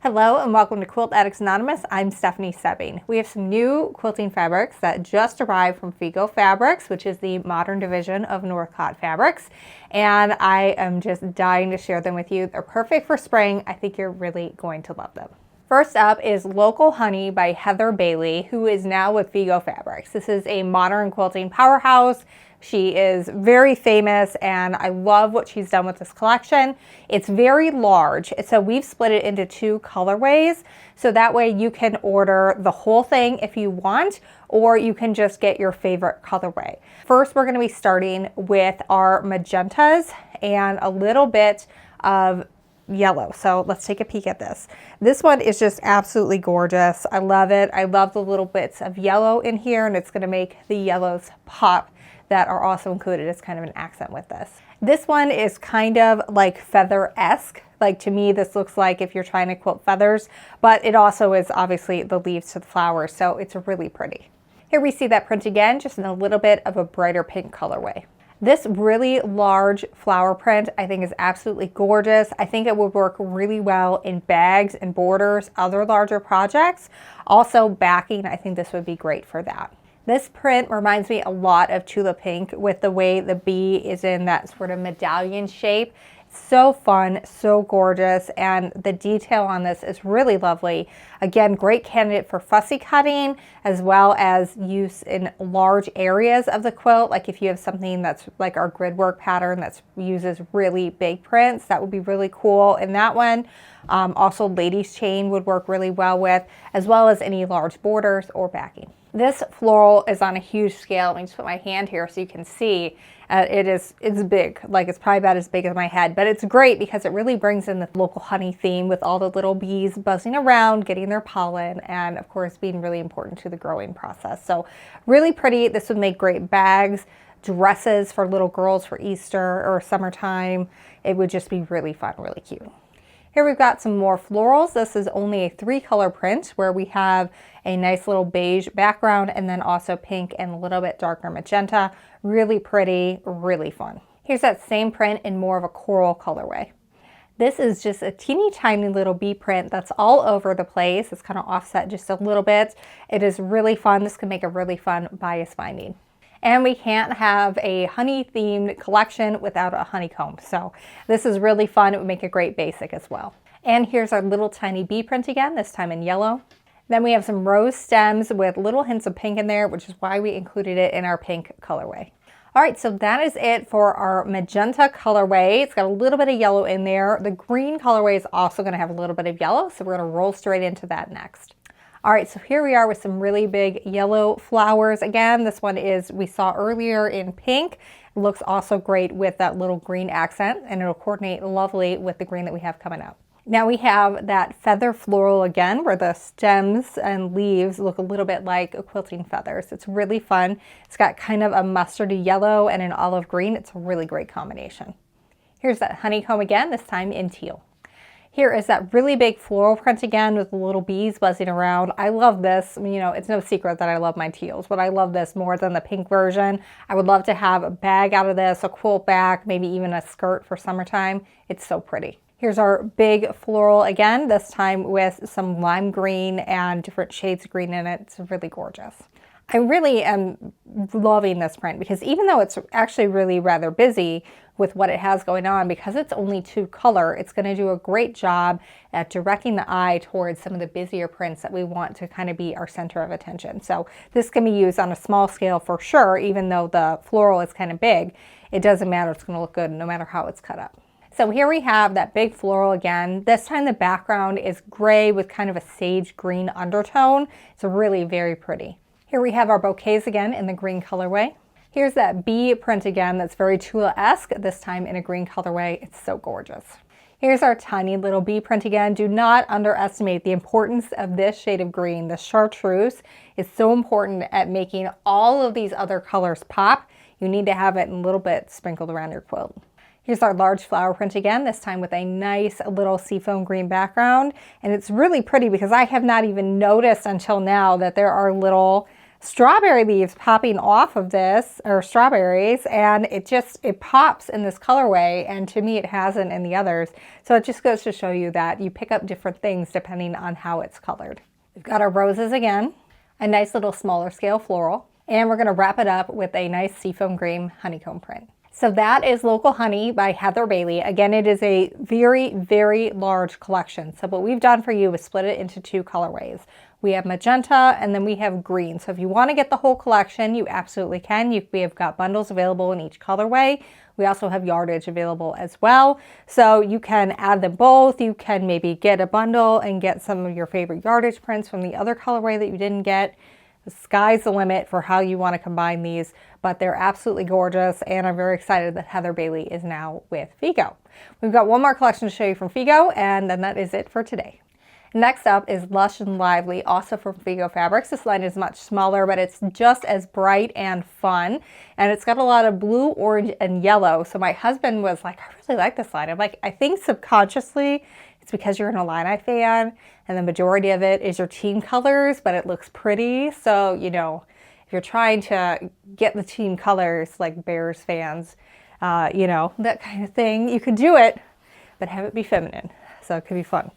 Hello and welcome to Quilt Addicts Anonymous. I'm Stephanie Sebbing. We have some new quilting fabrics that just arrived from FIGO Fabrics, which is the modern division of Northcott Fabrics. And I am just dying to share them with you. They're perfect for spring. I think you're really going to love them. First up is Local Honey by Heather Bailey, who is now with FIGO Fabrics. This is a modern quilting powerhouse. She is very famous and I love what she's done with this collection. It's very large, so we've split it into two colorways, so that way you can order the whole thing if you want, or you can just get your favorite colorway. First, we're going to be starting with our magentas and a little bit of yellow. So let's take a peek at this. This one is just absolutely gorgeous. I love it. I love the little bits of yellow in here, and it's going to make the yellows pop that are also included as kind of an accent with this. This one is kind of like feather-esque. Like, to me, this looks like if you're trying to quilt feathers, but it also is obviously the leaves to the flowers, so it's really pretty. Here we see that print again, just in a little bit of a brighter pink colorway. This really large flower print I think is absolutely gorgeous. I think it would work really well in bags and borders, other larger projects. Also backing, I think this would be great for that. This print reminds me a lot of Tula Pink with the way the bee is in that sort of medallion shape. It's so fun, so gorgeous, and the detail on this is really lovely. Again, great candidate for fussy cutting as well as use in large areas of the quilt. Like if you have something that's like our grid work pattern that uses really big prints, that would be really cool in that one. Also ladies chain would work really well with, as well as any large borders or backing. This floral is on a huge scale. Let me just put my hand here so you can see. It's big, like it's probably about as big as my head, but it's great because it really brings in the local honey theme with all the little bees buzzing around, getting their pollen, and of course being really important to the growing process. So really pretty. This would make great bags, dresses for little girls for Easter or summertime. It would just be really fun, really cute. Here we've got some more florals. This is only a 3-color print where we have a nice little beige background and then also pink and a little bit darker magenta. Really pretty, really fun. Here's that same print in more of a coral colorway. This is just a teeny tiny little bee print that's all over the place. It's kind of offset just a little bit. It is really fun. This can make a really fun bias finding. And we can't have a honey themed collection without a honeycomb. So this is really fun. It would make a great basic as well. And here's our little tiny bee print again, this time in yellow. Then we have some rose stems with little hints of pink in there, which is why we included it in our pink colorway. All right, so that is it for our magenta colorway. It's got a little bit of yellow in there. The green colorway is also gonna have a little bit of yellow, so we're gonna roll straight into that next. All right, so here we are with some really big yellow flowers. Again, this one is, we saw earlier in pink. It looks also great with that little green accent, and it'll coordinate lovely with the green that we have coming up. Now we have that feather floral again, where the stems and leaves look a little bit like quilting feathers. It's really fun. It's got kind of a mustardy yellow and an olive green. It's a really great combination. Here's that honeycomb again, this time in teal. Here is that really big floral print again with the little bees buzzing around. I love this. You know, it's no secret that I love my teals, but I love this more than the pink version. I would love to have a bag out of this, a quilt bag, maybe even a skirt for summertime. It's so pretty. Here's our big floral again, this time with some lime green and different shades of green in it. It's really gorgeous. I really am loving this print because even though it's actually really rather busy with what it has going on, because it's only 2-color, it's going to do a great job at directing the eye towards some of the busier prints that we want to kind of be our center of attention. So this can be used on a small scale for sure, even though the floral is kind of big. It doesn't matter, it's going to look good no matter how it's cut up. So here we have that big floral again. This time the background is gray with kind of a sage green undertone. It's really very pretty. Here we have our bouquets again in the green colorway. Here's that bee print again that's very Tula-esque, this time in a green colorway. It's so gorgeous. Here's our tiny little bee print again. Do not underestimate the importance of this shade of green. The chartreuse is so important at making all of these other colors pop. You need to have it a little bit sprinkled around your quilt. Here's our large flower print again, this time with a nice little seafoam green background. And it's really pretty because I have not even noticed until now that there are little strawberry leaves popping off of this, or strawberries, and it pops in this colorway, and to me it hasn't in the others. So it just goes to show you that you pick up different things depending on how it's colored. We've got our roses again, a nice little smaller scale floral, and we're gonna wrap it up with a nice seafoam green honeycomb print. So that is Local Honey by Heather Bailey. Again, it is a very, very large collection. So what we've done for you is split it into 2 colorways. We have magenta and then we have green. So if you want to get the whole collection, you absolutely can. We have got bundles available in each colorway. We also have yardage available as well. So you can add them both. You can maybe get a bundle and get some of your favorite yardage prints from the other colorway that you didn't get. The sky's the limit for how you want to combine these, but they're absolutely gorgeous, and I'm very excited that Heather Bailey is now with FIGO. We've got one more collection to show you from FIGO, and then that is it for today. Next up is Lush Lively, also from FIGO Fabrics. This line is much smaller, but it's just as bright and fun, and it's got a lot of blue, orange, and yellow. So my husband was like, I really like this line. I'm like, I think subconsciously it's because you're an Illini fan, and the majority of it is your team colors, but it looks pretty. So, you know, if you're trying to get the team colors like Bears fans, you know, that kind of thing, you could do it, but have it be feminine. So it could be fun.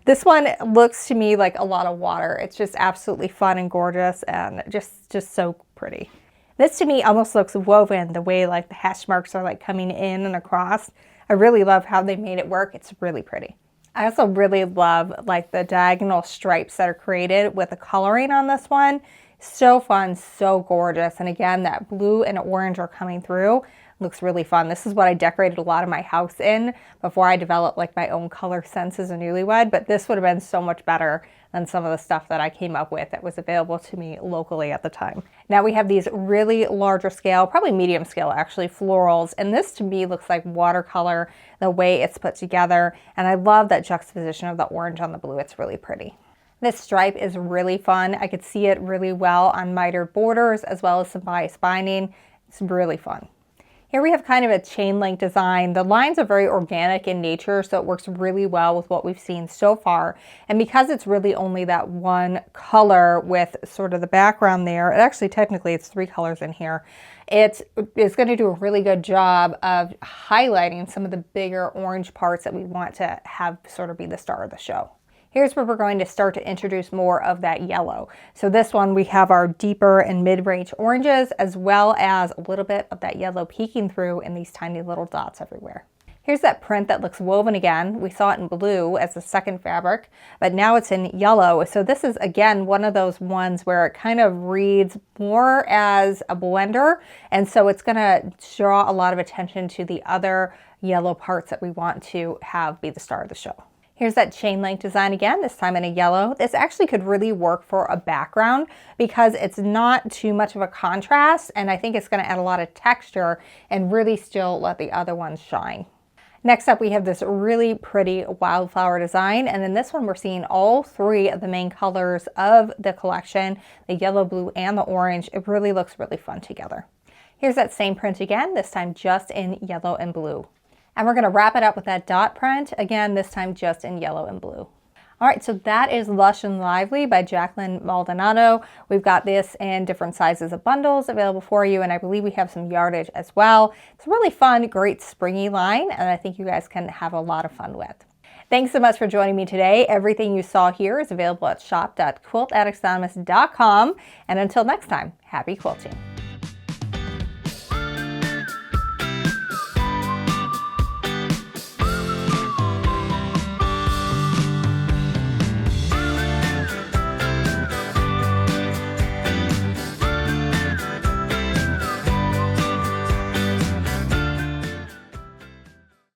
This one looks to me like a lot of water. It's just absolutely fun and gorgeous and just so pretty. This to me almost looks woven, the way like the hash marks are like coming in and across. I really love how they made it work. It's really pretty. I also really love like the diagonal stripes that are created with the coloring on this one. So fun, so gorgeous. And again, that blue and orange are coming through. Looks really fun. This is what I decorated a lot of my house in before I developed like my own color sense as a newlywed, but this would have been so much better than some of the stuff that I came up with that was available to me locally at the time. Now we have these really larger scale, probably medium scale actually, florals, and this to me looks like watercolor, the way it's put together, and I love that juxtaposition of the orange on the blue. It's really pretty. This stripe is really fun. I could see it really well on mitered borders as well as some bias binding. It's really fun. Here we have kind of a chain link design. The lines are very organic in nature, so it works really well with what we've seen so far. And because it's really only that one color with sort of the background there, actually technically it's 3 colors in here, it's going to do a really good job of highlighting some of the bigger orange parts that we want to have sort of be the star of the show. Here's where we're going to start to introduce more of that yellow. So this one, we have our deeper and mid-range oranges, as well as a little bit of that yellow peeking through in these tiny little dots everywhere. Here's that print that looks woven again. We saw it in blue as the second fabric, but now it's in yellow. So this is, again, one of those ones where it kind of reads more as a blender. And so it's gonna draw a lot of attention to the other yellow parts that we want to have be the star of the show. Here's that chain link design again, this time in a yellow. This actually could really work for a background because it's not too much of a contrast, and I think it's going to add a lot of texture and really still let the other ones shine. Next up, we have this really pretty wildflower design, and in this one we're seeing all 3 of the main colors of the collection, the yellow, blue, and the orange. It really looks really fun together. Here's that same print again, this time just in yellow and blue. And we're going to wrap it up with that dot print, again, this time just in yellow and blue. All right, so that is Lush and Lively by Jacqueline Maldonado. We've got this in different sizes of bundles available for you, and I believe we have some yardage as well. It's a really fun, great springy line, and I think you guys can have a lot of fun with. Thanks so much for joining me today. Everything you saw here is available at shop.quiltaddictsanonymous.com. And until next time, happy quilting.